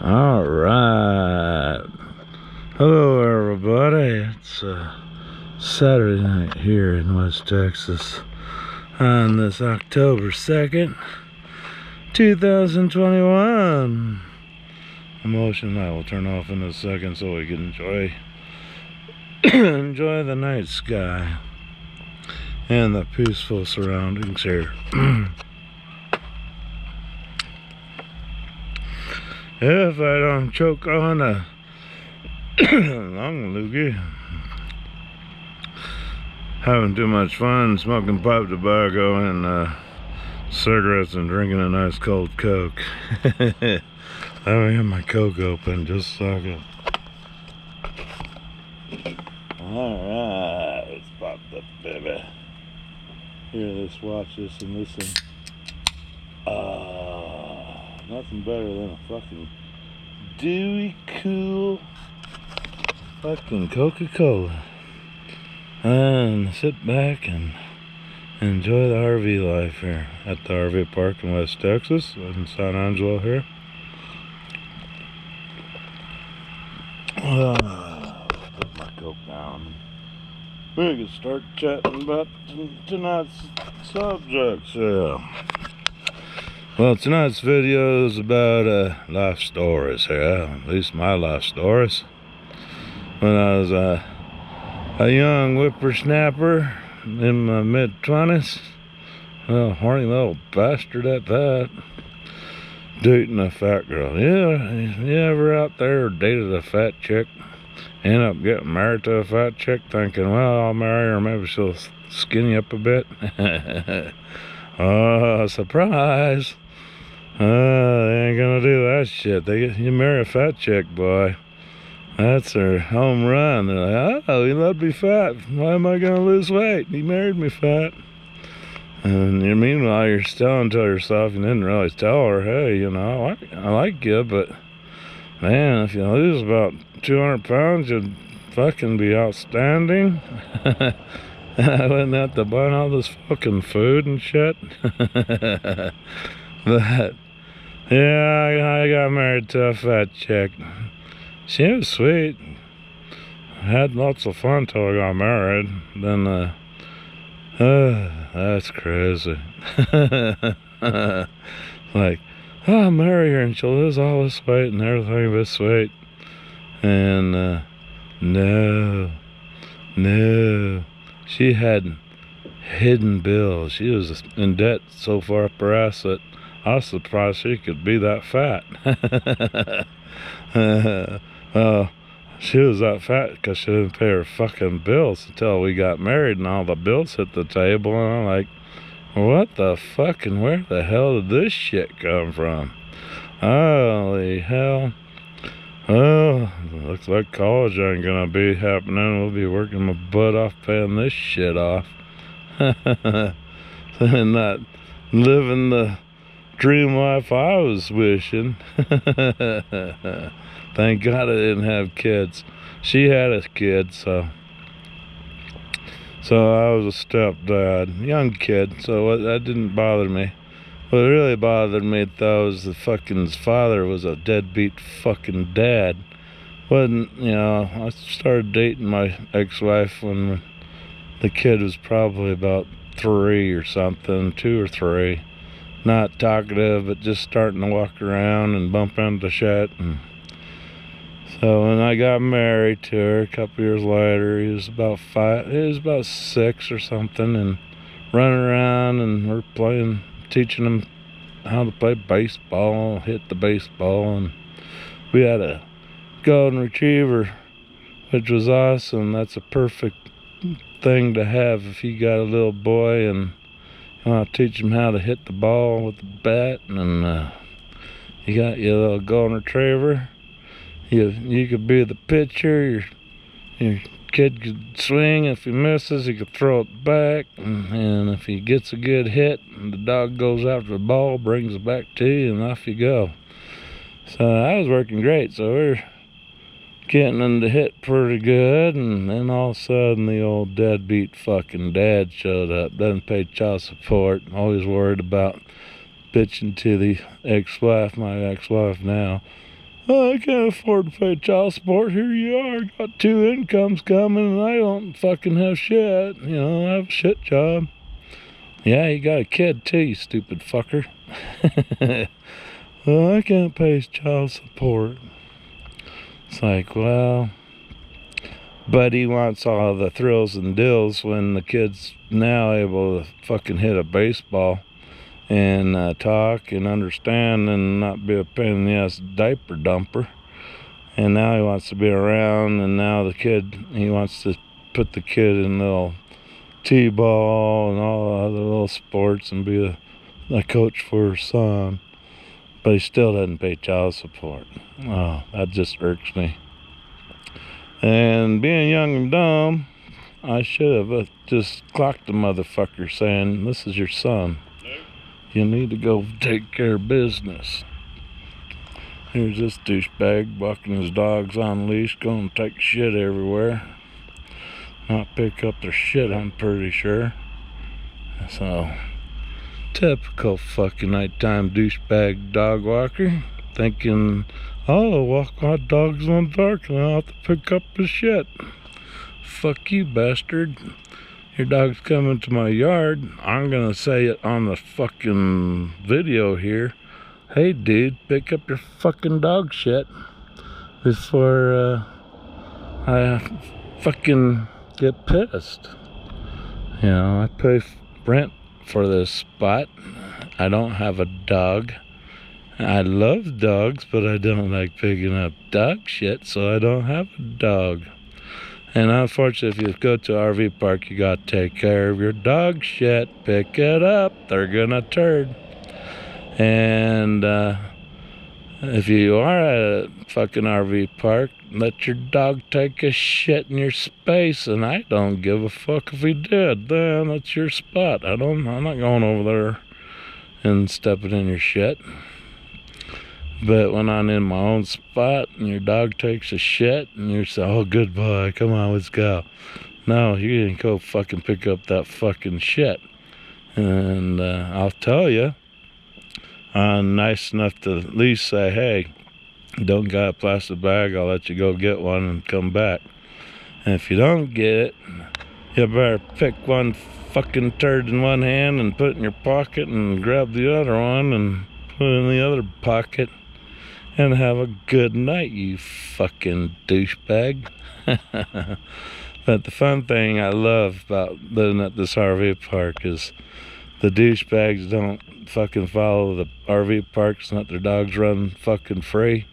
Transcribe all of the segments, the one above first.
All right. Hello, everybody. It's Saturday night here in West Texas on this October 2nd, 2021. Emotion I will turn off in a second so we can enjoy the night sky and the peaceful surroundings here. If I don't choke on a long loogie, having too much fun smoking pipe tobacco and cigarettes and drinking a nice cold Coke. I have my Coke open just a second. Alright, let's pop the baby. Hear this, watch this, and listen. Nothing better than a fucking dewy, cool fucking Coca-Cola. And sit back and enjoy the RV life here at the RV park in West Texas, in San Angelo here. Put my Coke down. We can start chatting about tonight's subjects. Yeah. Well, tonight's video is about life stories here. At least my life stories. When I was a young whippersnapper in my mid-20s, well, horny little bastard at that, dating a fat girl. Yeah, you ever out there dated a fat chick, end up getting married to a fat chick, thinking, well, I'll marry her, maybe she'll skinny up a bit. Oh, surprise. They ain't gonna do that shit. You marry a fat chick, boy, that's her home run. They're like, oh, he loved me fat. Why am I gonna lose weight? He married me fat. And meanwhile, you're telling to yourself, you didn't really tell her, hey, you know, I like you, but man, if you lose about 200 pounds, you'd fucking be outstanding. I wouldn't have to buy all this fucking food and shit. But yeah, I got married to a fat chick. She was sweet. I had lots of fun till I got married. Then, that's crazy. Like, oh, I'll marry her and she'll lose all this weight and everything but sweet. And, no. She had hidden bills. She was in debt so far up her ass that I was surprised she could be that fat. Well, she was that fat because she didn't pay her fucking bills until we got married and all the bills hit the table, and I'm like, what the fuck and where the hell did this shit come from? Holy hell. Well, looks like college ain't gonna be happening. We'll be working my butt off paying this shit off. And not living the dream life I was wishing. Thank God I didn't have kids. She had a kid, so I was a stepdad, young kid, so that didn't bother me. What really bothered me though is his father was a deadbeat fucking dad. I started dating my ex-wife when the kid was probably about 3 or something, 2 or 3. Not talkative, but just starting to walk around and bump into shit. And so when I got married to her a couple years later, he was about 6 or something, and running around, and we're teaching him how to play baseball, hit the baseball, and we had a golden retriever, which was awesome. That's a perfect thing to have if you got a little boy and teach him how to hit the ball with the bat, and you got your little golden retriever. You could be the pitcher. Your kid could swing. If he misses, he could throw it back, and if he gets a good hit, the dog goes after the ball, brings it back to you, and off you go. So I was working great. So we're getting him to hit pretty good, and then all of a sudden the old deadbeat fucking dad showed up. Doesn't pay child support. Always worried about bitching to the ex-wife, my ex-wife now, oh, I can't afford to pay child support. Here you are, got 2 incomes coming, and I don't fucking have shit. You know, I have a shit job. Yeah, you got a kid too, you stupid fucker. Well, I can't pay child support. It's like, well, but he wants all the thrills and deals when the kid's now able to fucking hit a baseball and talk and understand and not be a pain in the ass diaper dumper. And now he wants to be around, and now the kid, he wants to put the kid in little t-ball and all the other little sports and be a coach for her son. But he still doesn't pay child support. Oh, that just irks me. And being young and dumb, I should have just clocked the motherfucker saying, this is your son. You need to go take care of business. Here's this douchebag walking his dogs on leash, going to take shit everywhere. Not pick up their shit, I'm pretty sure. So, typical fucking nighttime douchebag dog walker, thinking, oh, walk my dogs on dark and I'll have to pick up his shit. Fuck you, bastard. Your dog's coming to my yard. I'm gonna say it on the fucking video here. Hey, dude, pick up your fucking dog shit before I fucking get pissed. You know, I pay rent for this spot. I don't have a dog. I love dogs, but I don't like picking up dog shit, so I don't have a dog. And unfortunately, if you go to an RV park, you gotta take care of your dog shit. Pick it up, they're gonna turd. And if you are at a fucking RV park, let your dog take a shit in your space, and I don't give a fuck if he did. Then that's your spot. I'm not going over there and stepping in your shit. But when I'm in my own spot and your dog takes a shit and you're saying, oh, good boy, come on, let's go. No, you didn't go fucking pick up that fucking shit. And I'll tell you, I'm nice enough to at least say, hey, don't got a plastic bag, I'll let you go get one and come back. And if you don't get it, you better pick one fucking turd in one hand and put it in your pocket and grab the other one and put it in the other pocket. And have a good night, you fucking douchebag. But the fun thing I love about living at this RV park is the douchebags don't fucking follow the RV parks and let their dogs run fucking free.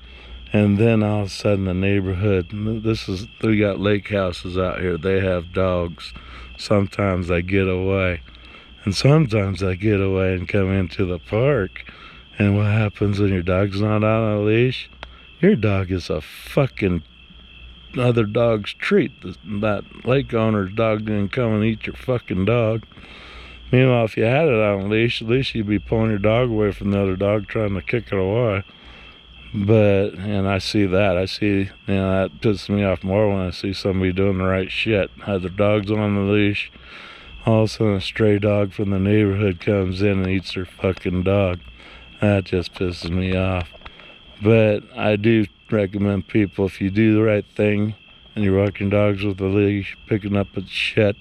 And then all of a sudden the neighborhood, we got lake houses out here, they have dogs. Sometimes they get away. And sometimes they get away and come into the park. And what happens when your dog's not on a leash? Your dog is a fucking other dog's treat. That lake owner's dog didn't come and eat your fucking dog. Meanwhile, if you had it on a leash, at least you'd be pulling your dog away from the other dog trying to kick it away. But, and I see that. That pisses me off more when I see somebody doing the right shit. Have their dogs on the leash. All of a sudden a stray dog from the neighborhood comes in and eats their fucking dog. That just pisses me off. But I do recommend people, if you do the right thing and you're walking dogs with a leash, picking up its shit,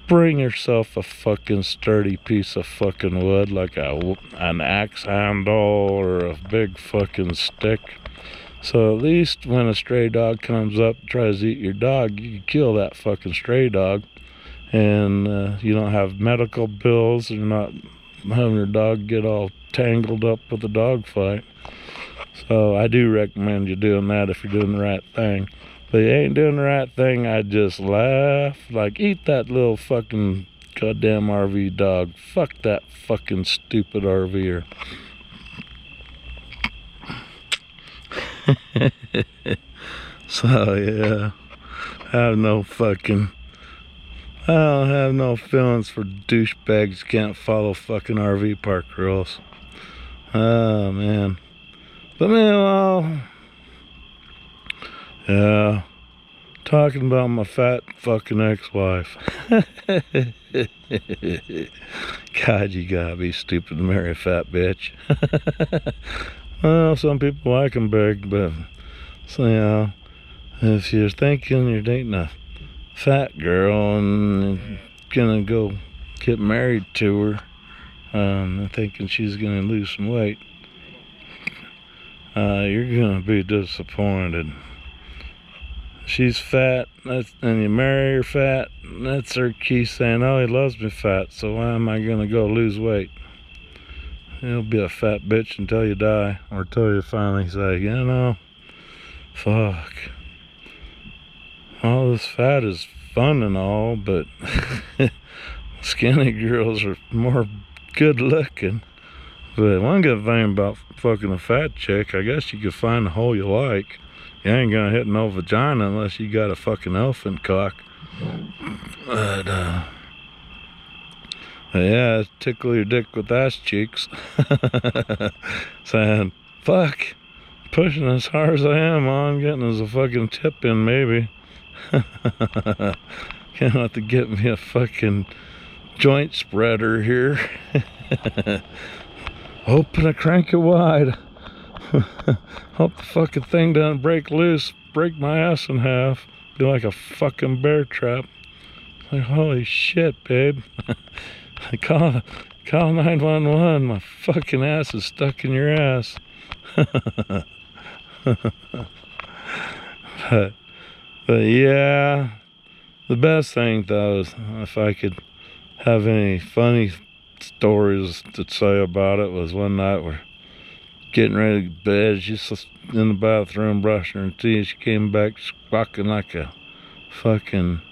bring yourself a fucking sturdy piece of fucking wood, like an axe handle or a big fucking stick. So at least when a stray dog comes up and tries to eat your dog, you can kill that fucking stray dog. And you don't have medical bills, and you're not having your dog get all tangled up with a dog fight. So I do recommend you doing that if you're doing the right thing. But you ain't doing the right thing, I just laugh. Like, eat that little fucking goddamn RV dog. Fuck that fucking stupid RVer. So yeah, I don't have no feelings for douchebags who can't follow fucking RV park rules. Oh, man. But meanwhile, yeah, talking about my fat fucking ex-wife. God, you gotta be stupid to marry a fat bitch. Well, some people like them big, but so, if you're thinking you're dating a fat girl and gonna go get married to her, and thinking she's gonna lose some weight, you're gonna be disappointed. She's fat, and you marry her fat, that's her key saying, oh, he loves me fat, so why am I gonna go lose weight? You'll be a fat bitch until you die, or till you finally say, fuck. All this fat is fun and all, but skinny girls are more good looking. But one good thing about fucking a fat chick, I guess you could find the hole you like. You ain't gonna hit no vagina unless you got a fucking elephant cock. But, yeah, tickle your dick with ass cheeks. Saying, fuck, pushing as hard as I am on, getting as a fucking tip in, maybe. Can't have to get me a fucking joint spreader here. Open and crank it wide. Hope the fucking thing doesn't break loose, break my ass in half, be like a fucking bear trap. Like, holy shit, babe. Call 911, my fucking ass is stuck in your ass. But yeah, the best thing though is if I could have any funny stories to say about it was one night we're getting ready to bed. She's in the bathroom brushing her teeth. She came back squawking like a fucking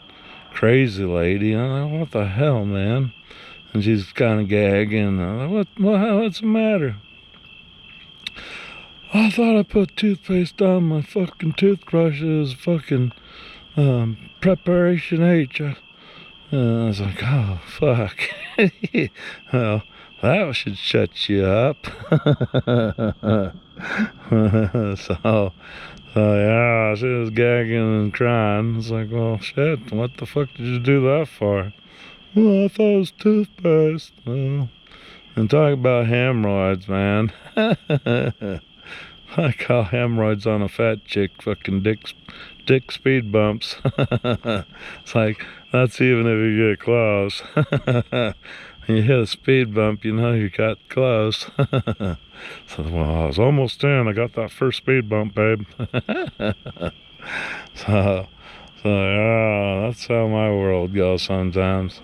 crazy lady. I'm like, what the hell, man? And she's kind of gagging. I'm like, what's the matter? I thought I put toothpaste on my fucking toothbrush. It was fucking preparation H. I was like, oh, fuck. Well, that should shut you up. So yeah, she was gagging and crying. I was like, well, shit, what the fuck did you do that for? Well, I thought it was toothpaste. Well, and talk about hemorrhoids, man. I call hemorrhoids on a fat chick fucking dick speed bumps. It's like, that's even if you get close. When you hit a speed bump, you know you got close. So, well, I was almost in. I got that first speed bump, babe. So yeah, that's how my world goes sometimes.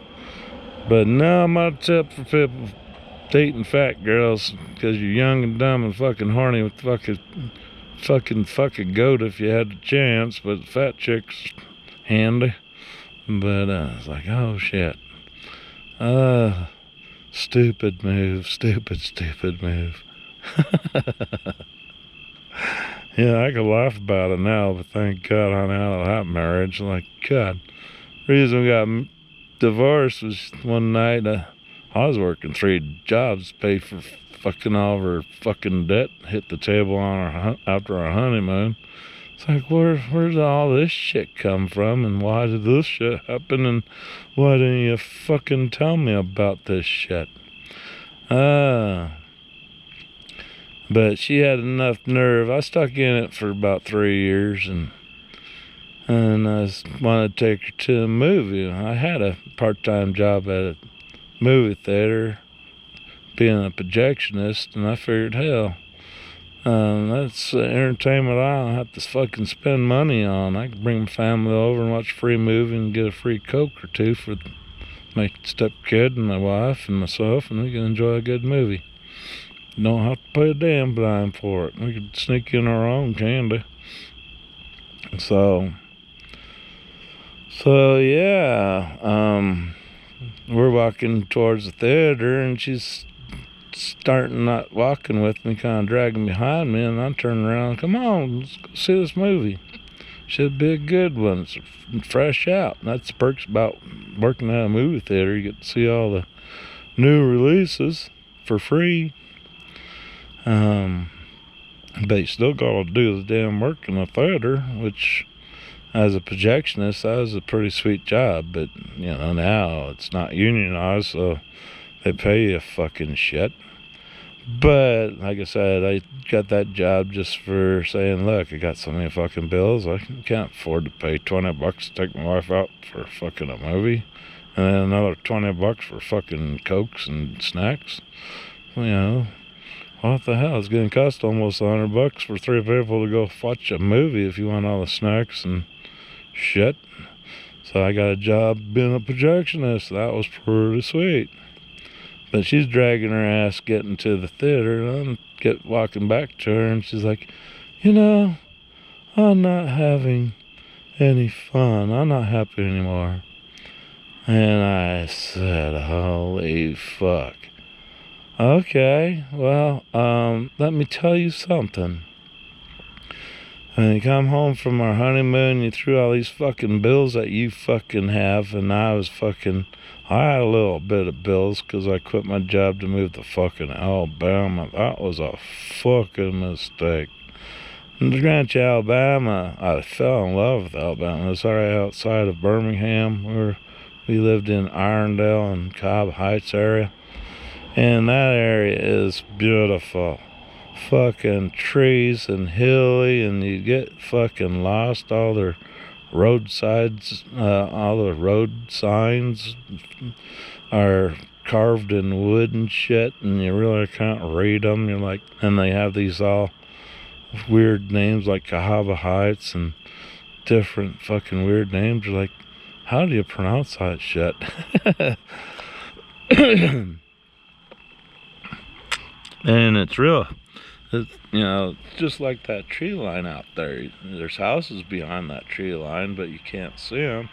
But now my tip for people dating fat girls, because you're young and dumb and fucking horny with fucking goat if you had the chance, but fat chicks handy. But it's like, oh shit. Stupid move. Yeah, I could laugh about it now, but thank God I'm out of that marriage. Like, God, reason we got divorced was one night I was working 3 jobs to pay for fucking all of her fucking debt, hit the table on after our honeymoon. It's like, where's all this shit come from, and why did this shit happen, and why didn't you fucking tell me about this shit? But she had enough nerve. I stuck in it for about 3 years, and I wanted to take her to a movie. I had a part-time job at a movie theater, being a projectionist, and I figured, hell, that's entertainment I don't have to fucking spend money on. I can bring my family over and watch a free movie and get a free Coke or two for my stepkid and my wife and myself, and we can enjoy a good movie. Don't have to pay a damn dime for it. We could sneak in our own candy. So yeah, we're walking towards the theater, and she's starting not walking with me, kind of dragging behind me, and I turn around, come on, let's go see this movie. Should be a good one. It's fresh out. And that's the perks about working at a movie theater. You get to see all the new releases for free. But you still gotta do the damn work in the theater, which as a projectionist, that was a pretty sweet job. But, now it's not unionized, so they pay you fucking shit. But like I said, I got that job just for saying, look, I got so many fucking bills, I can't afford to pay $20 to take my wife out for fucking a movie, and then another $20 for fucking cokes and snacks. You know, what the hell? It's going to cost almost $100 for 3 people to go watch a movie if you want all the snacks and shit. So I got a job being a projectionist. That was pretty sweet. But she's dragging her ass getting to the theater, and I'm walking back to her, and she's like, you know, I'm not having any fun. I'm not happy anymore. And I said, holy fuck. Okay, well, let me tell you something. When you come home from our honeymoon, you threw all these fucking bills that you fucking have, and I had a little bit of bills because I quit my job to move to fucking Alabama. That was a fucking mistake. In Greenwich, Alabama, I fell in love with Alabama. It was right outside of Birmingham, where we lived in Irondale and Cobb Heights area. And that area is beautiful. Fucking trees and hilly, and you get fucking lost. All their roadsides, all the road signs are carved in wood and shit, and you really can't read them. You're like, and they have these all weird names like Cahaba Heights and different fucking weird names. You're like, how do you pronounce that shit? And it's real. You know, just like that tree line out there. There's houses behind that tree line, but you can't see them.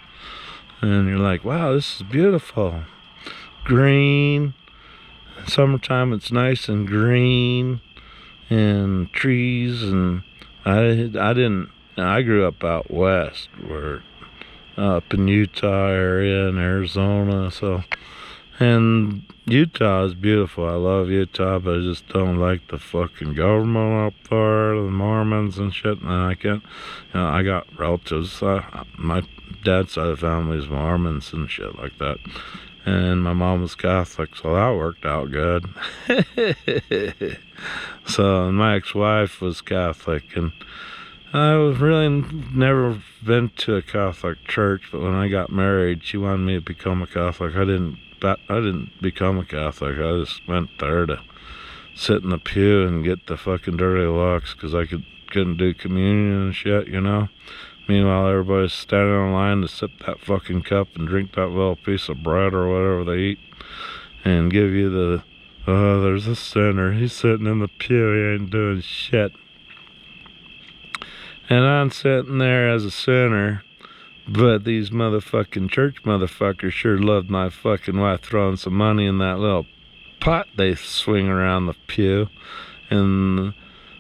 And you're like, wow, this is beautiful. Green. Summertime, it's nice and green. And trees. And I grew up out west, where up in Utah area and Arizona. So, and Utah is beautiful. I love Utah, but I just don't like the fucking government up there, the Mormons and shit. And I can't, I got relatives. My dad's side of the family is Mormons and shit like that. And my mom was Catholic, so that worked out good. So, my ex-wife was Catholic, and I was really never been to a Catholic church, but when I got married, she wanted me to become a Catholic. I didn't become a Catholic. I just went there to sit in the pew and get the fucking dirty looks, because I couldn't do communion and shit, you know. Meanwhile, everybody's standing in line to sip that fucking cup and drink that little piece of bread or whatever they eat, and give you the, oh, there's a sinner. He's sitting in the pew. He ain't doing shit. And I'm sitting there as a sinner. But these motherfucking church motherfuckers sure loved my fucking wife throwing some money in that little pot they swing around the pew. And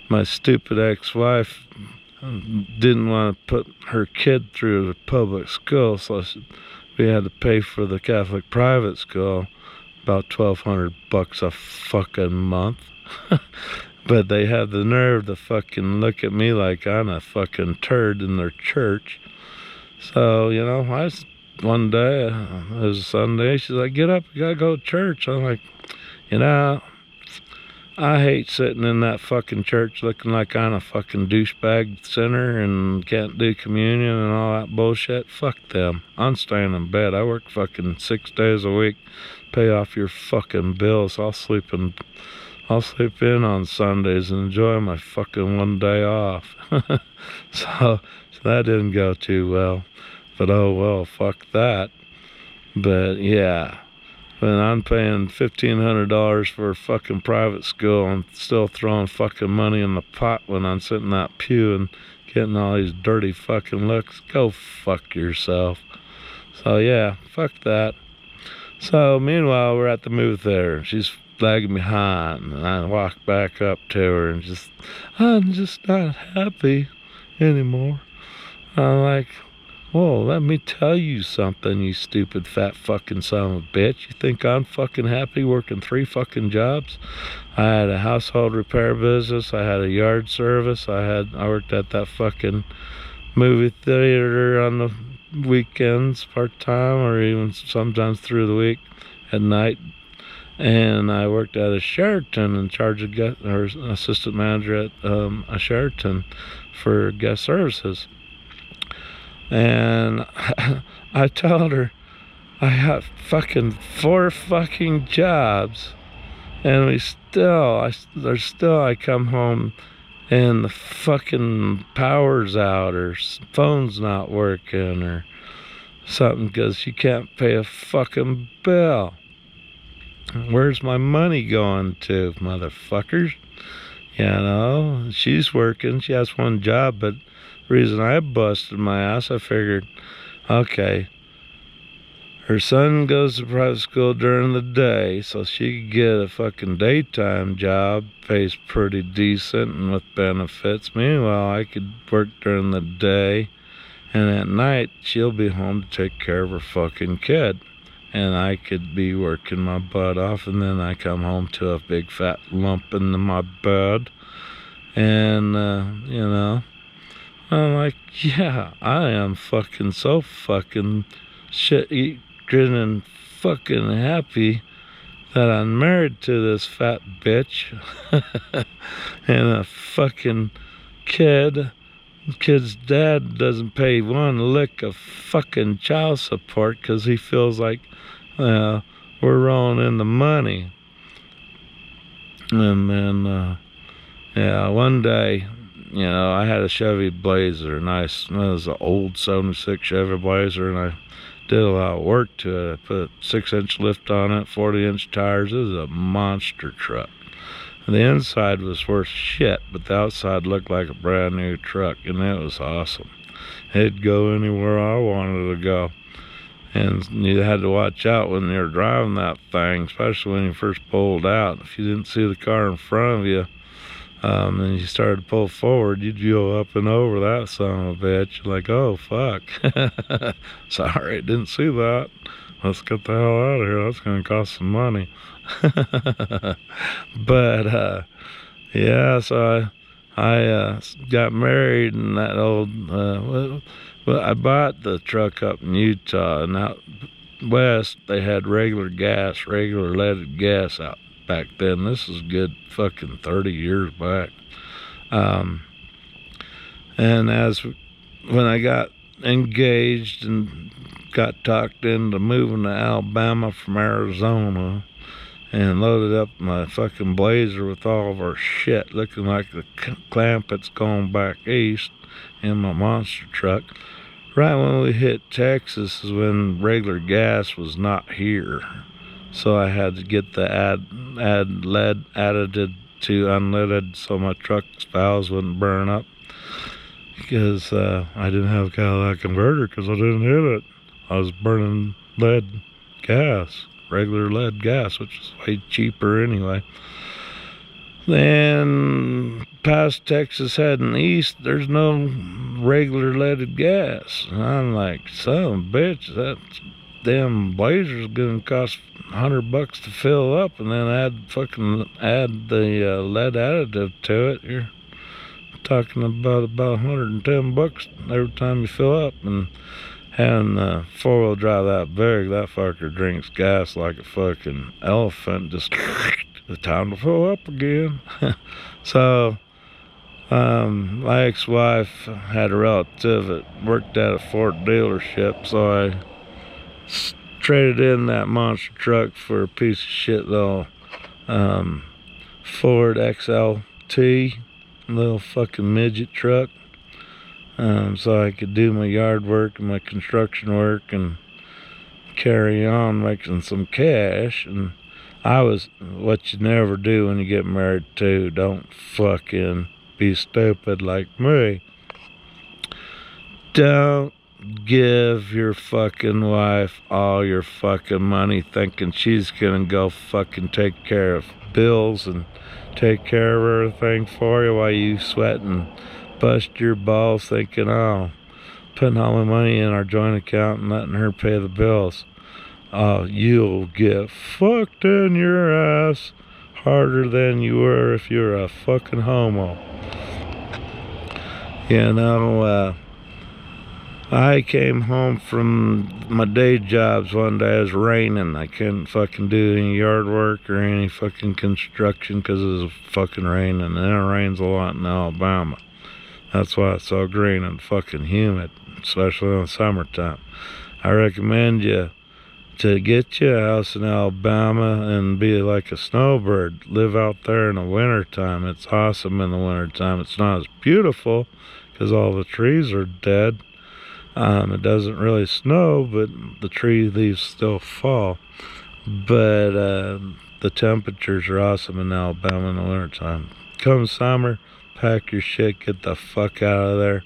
my stupid ex-wife didn't want to put her kid through the public school, so we had to pay for the Catholic private school, about $1,200 a fucking month. But they have the nerve to fucking look at me like I'm a fucking turd in their church. So, you know, one day, it was a Sunday, she's like, get up, you gotta go to church. I'm like, you know, I hate sitting in that fucking church looking like I'm a fucking douchebag sinner and can't do communion and all that bullshit. Fuck them. I'm staying in bed. I work fucking 6 days a week, pay off your fucking bills. I'll sleep in on Sundays and enjoy my fucking one day off. So that didn't go too well. But oh well, fuck that. But yeah, when I'm paying $1,500 for a fucking private school, I'm still throwing fucking money in the pot when I'm sitting in that pew and getting all these dirty fucking looks. Go fuck yourself. So yeah, fuck that. So meanwhile, we're at the movie theater. She's lagging behind, and I walk back up to her and I'm just not happy anymore. I'm like, whoa, let me tell you something, you stupid fat fucking son of a bitch. You think I'm fucking happy working 3 fucking jobs? I had a household repair business, I had a yard service, I worked at that fucking movie theater on the weekends part-time, or even sometimes through the week at night. and I worked at a Sheraton in charge of or assistant manager at a Sheraton for guest services. And I told her I have fucking 4 fucking jobs, and I come home and the fucking power's out, or phone's not working, or something, because she can't pay a fucking bill. Where's my money going to, motherfuckers? You know, she's working. She has 1 job, but the reason I busted my ass, I figured, okay, her son goes to private school during the day, so she could get a fucking daytime job, pays pretty decent and with benefits. Meanwhile, I could work during the day, and at night, she'll be home to take care of her fucking kid. And I could be working my butt off, and then I come home to a big fat lump in my bed. And, you know, I'm like, yeah, I am fucking so fucking grinning fucking happy that I'm married to this fat bitch and a fucking kid. The kid's dad doesn't pay 1 lick of fucking child support because he feels like we're rolling in the money. And then, yeah, one day, you know, I had a Chevy Blazer, nice. It was an old 76 Chevy Blazer, and I did a lot of work to it. I put a 6-inch lift on it, 40-inch tires. It was a monster truck. And the inside was worth shit, but the outside looked like a brand new truck, and it was awesome. It'd go anywhere I wanted to go. And you had to watch out when you were driving that thing, especially when you first pulled out. If you didn't see the car in front of you, and you started to pull forward, you'd go up and over that son of a bitch. You're like, oh, fuck. Sorry, I didn't see that. Let's get the hell out of here. That's going to cost some money. But, yeah, so I got married in that old, well, I bought the truck up in Utah, and out west they had regular leaded gas out back then. This is good fucking 30 years back. And when I got engaged and got talked into moving to Alabama from Arizona, and loaded up my fucking Blazer with all of our shit, looking like the Clampetts going back east in my monster truck. Right when we hit Texas is when regular gas was not here. So I had to get the add lead added to unleaded so my truck's valves wouldn't burn up. Because I didn't have a Cadillac converter because I didn't hit it. I was burning lead gas. Regular lead gas, which is way cheaper anyway. Then past Texas heading east, there's no regular leaded gas. And I'm like, son of a bitch, that damn Blazer's gonna cost $100 to fill up, and then add the lead additive to it. You're talking about $110 every time you fill up. And having the 4-wheel drive that big, that fucker drinks gas like a fucking elephant. Just the time to fill up again. So my ex-wife had a relative that worked at a Ford dealership, so I traded in that monster truck for a piece of shit little Ford XLT, little fucking midget truck. So I could do my yard work and my construction work and carry on making some cash. And I was, what you never do when you get married to, don't fucking be stupid like me. Don't give your fucking wife all your fucking money thinking she's gonna go fucking take care of bills and take care of everything for you while you sweat and bust your balls thinking, oh, putting all my money in our joint account and letting her pay the bills. You'll get fucked in your ass harder than you were if you're a fucking homo. You know, I came home from my day jobs one day. It was raining. I couldn't fucking do any yard work or any fucking construction because it was fucking raining. And it rains a lot in Alabama. That's why it's so green and fucking humid, especially in the summertime. I recommend you to get you a house in Alabama and be like a snowbird. Live out there in the wintertime. It's awesome in the wintertime. It's not as beautiful because all the trees are dead. It doesn't really snow, but the tree leaves still fall. But the temperatures are awesome in Alabama in the wintertime. Come summer, pack your shit, get the fuck out of there.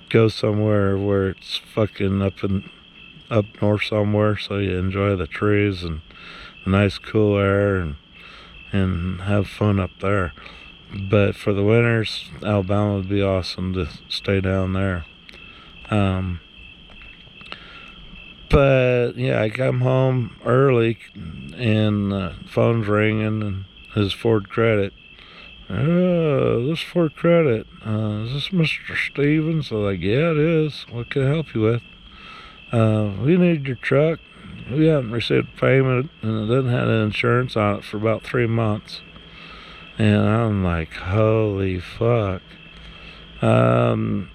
Go somewhere where it's fucking up north somewhere, so you enjoy the trees and the nice cool air and have fun up there. But for the winters, Alabama would be awesome to stay down there. But yeah, I come home early and phone's ringing and it's Ford Credit. This Ford Credit. Is this Mr. Stevens? I'm like, yeah, it is. What can I help you with? We need your truck. We haven't received payment and it doesn't have insurance on it for about 3 months. And I'm like, holy fuck. The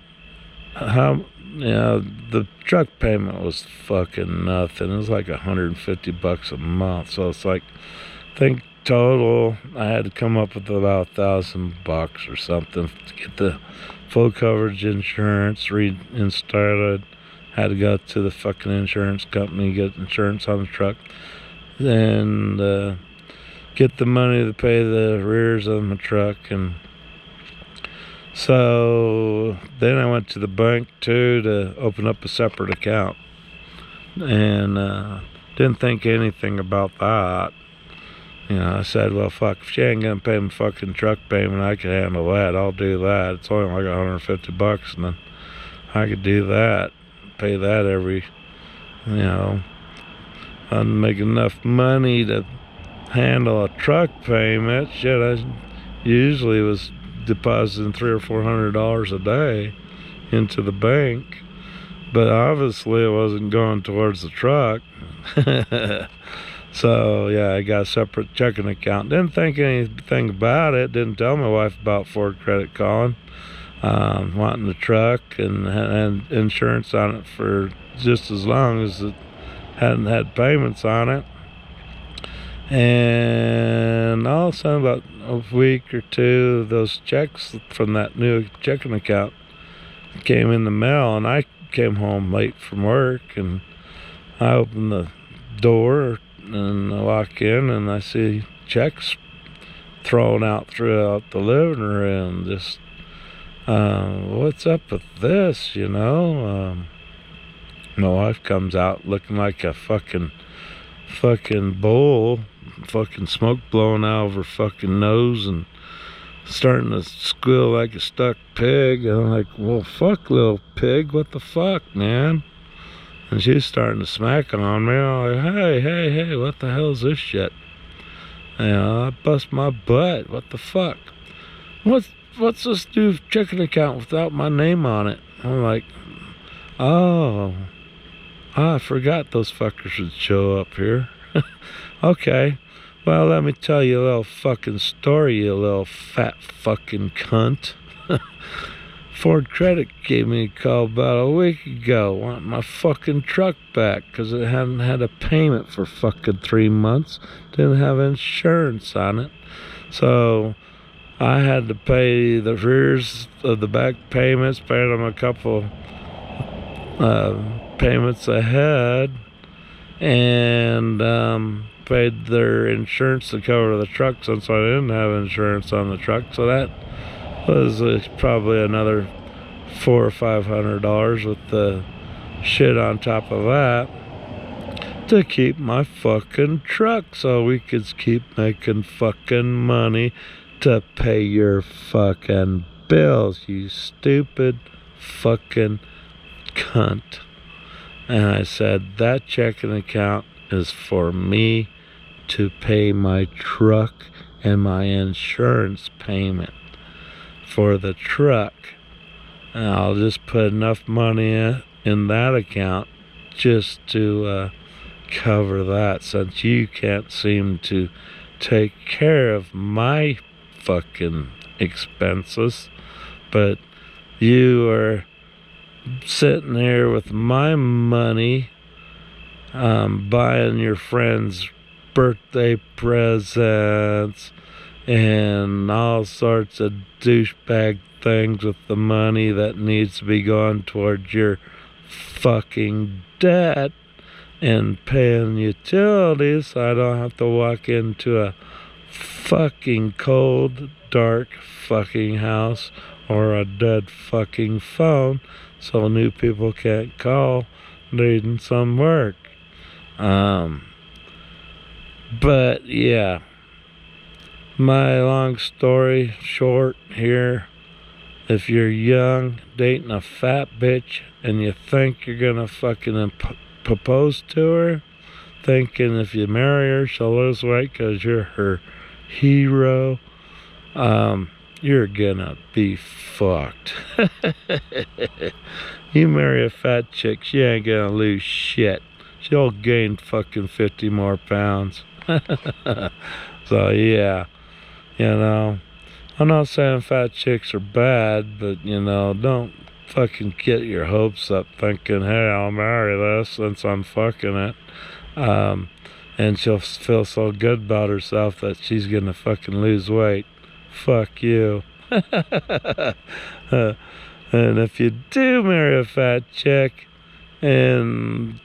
truck payment was fucking nothing. It was like $150 a month. So it's like, I think total, I had to come up with about $1,000 or something to get the full coverage insurance reinstated. Had to go to the fucking insurance company, get insurance on the truck, and get the money to pay the rears of my truck. And so then I went to the bank too to open up a separate account, and didn't think anything about that. You know, I said, well, fuck, if she ain't gonna pay my fucking truck payment, I can handle that. I'll do that. It's only like $150, and then I could do that, pay that every, you know, I'd make enough money to handle a truck payment. Shit, I usually was depositing $300 or $400 a day into the bank, but obviously it wasn't going towards the truck. So yeah, I got a separate checking account. Didn't think anything about it. Didn't tell my wife about Ford Credit calling, wanting the truck, and had insurance on it for just as long as it hadn't had payments on it. And all of a sudden, about a week or two, those checks from that new checking account came in the mail, and I came home late from work, and I opened the door and I walk in and I see checks thrown out throughout the living room. Just what's up with this, you know? My wife comes out looking like a fucking bull, fucking smoke blowing out of her fucking nose and starting to squeal like a stuck pig. And I'm like, well, fuck, little pig, what the fuck, man? And she's starting to smack on me. I'm like, hey, what the hell is this shit? You know, I bust my butt. What the fuck? What's this new checking account without my name on it? I'm like, I forgot those fuckers would show up here. Okay, well, let me tell you a little fucking story, you little fat fucking cunt. Ford Credit gave me a call about a week ago, wanting my fucking truck back because it hadn't had a payment for fucking 3 months. Didn't have insurance on it. So I had to pay the rears of the back payments, paid them a couple payments ahead, and paid their insurance to cover the truck since I didn't have insurance on the truck. So that was probably another $400 or $500 with the shit on top of that to keep my fucking truck so we could keep making fucking money to pay your fucking bills, you stupid fucking cunt. And I said, that checking account is for me to pay my truck and my insurance payment for the truck. And I'll just put enough money in that account just to cover that, since you can't seem to take care of my fucking expenses. But you are sitting here with my money, buying your friends birthday presents and all sorts of douchebag things with the money that needs to be going towards your fucking debt and paying utilities, so I don't have to walk into a fucking cold, dark fucking house or a dead fucking phone so new people can't call needing some work. But yeah, my long story short here, if you're young, dating a fat bitch, and you think you're gonna fucking propose to her, thinking if you marry her, she'll lose weight because you're her hero, you're gonna be fucked. You marry a fat chick, she ain't gonna lose shit. She'll gain fucking 50 more pounds. So yeah, you know, I'm not saying fat chicks are bad, but you know, don't fucking get your hopes up thinking, hey, I'll marry this since I'm fucking it. And she'll feel so good about herself that she's gonna fucking lose weight. Fuck you. And if you do marry a fat chick, and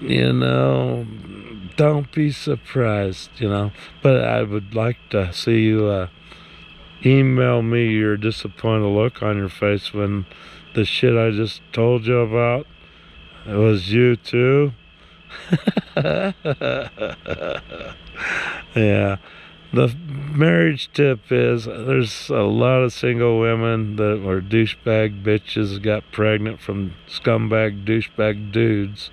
you know, don't be surprised, you know. But I would like to see you email me your disappointed look on your face when the shit I just told you about, it was you too. Yeah. The marriage tip is, there's a lot of single women that were douchebag bitches, got pregnant from scumbag douchebag dudes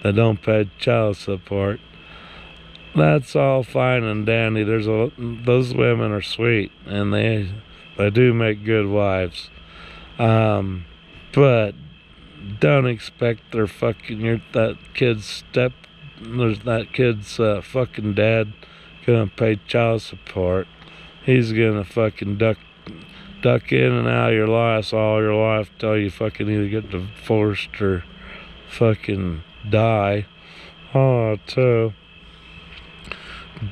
that don't pay child support. That's all fine and dandy. Those women are sweet, and they do make good wives. But don't expect their fucking that kid's fucking dad gonna pay child support. He's gonna fucking duck in and out of your life all your life till you fucking either get divorced or fucking die. Oh, too.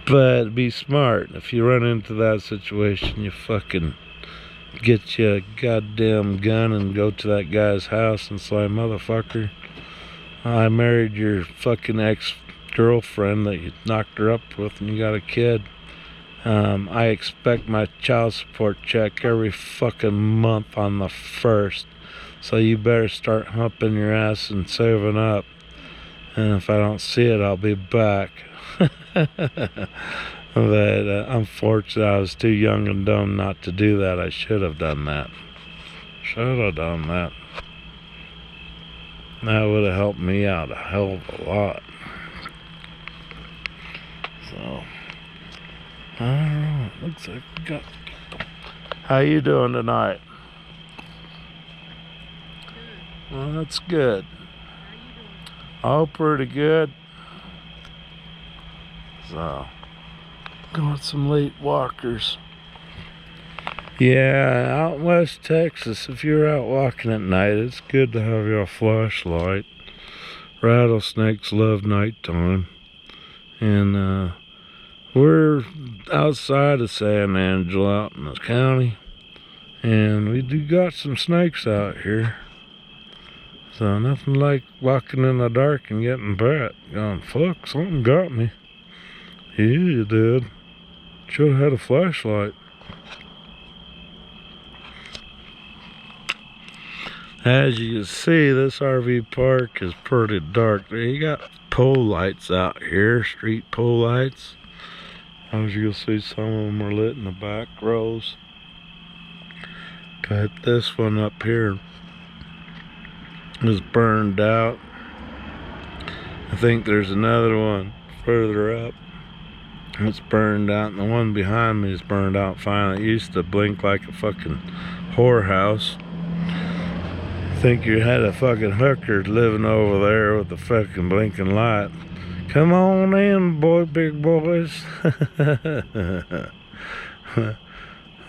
But be smart. If you run into that situation, you fucking get you a goddamn gun and go to that guy's house and say, motherfucker, I married your fucking ex-girlfriend that you knocked her up with and you got a kid. I expect my child support check every fucking month on the 1st. So you better start humping your ass and saving up. And if I don't see it, I'll be back. But unfortunately, I was too young and dumb not to do that. I should have done that. That would have helped me out a hell of a lot. So, I don't know. It looks like we got... How you doing tonight? Good. Well, that's good. How you doing? Oh, pretty good. So, going some late walkers. Yeah, out in West Texas, if you're out walking at night, it's good to have your flashlight. Rattlesnakes love nighttime. And we're outside of San Angelo out in the county, and we do got some snakes out here. So nothing like walking in the dark and getting bit. Going, fuck, something got me. Yeah, you did. Should have had a flashlight. As you can see, this RV park is pretty dark. You got pole lights out here, street pole lights. As you can see, some of them are lit in the back rows. But this one up here is burned out. I think there's another one further up. It's burned out, and the one behind me is burned out fine. It used to blink like a fucking whorehouse. think you had a fucking hooker living over there with the fucking blinking light. Come on in, big boys.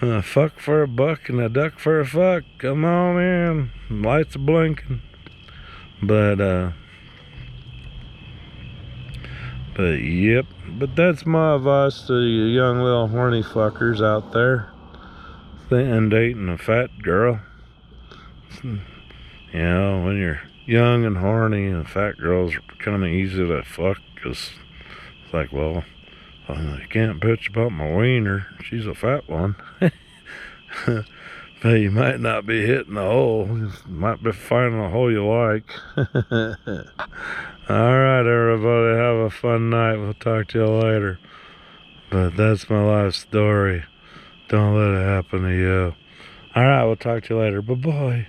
A fuck for a buck and a duck for a fuck. Come on in. Lights are blinking. But yep. But that's my advice to you young little horny fuckers out there. And dating a fat girl. You know, when you're young and horny, and fat girls are kind of easy to fuck, because it's like, well, you can't bitch about my wiener. She's a fat one. But you might not be hitting the hole. You might be finding a hole you like. Alright, everybody. Have a fun night. We'll talk to you later. But that's my life story. Don't let it happen to you. Alright, we'll talk to you later. Bye-bye.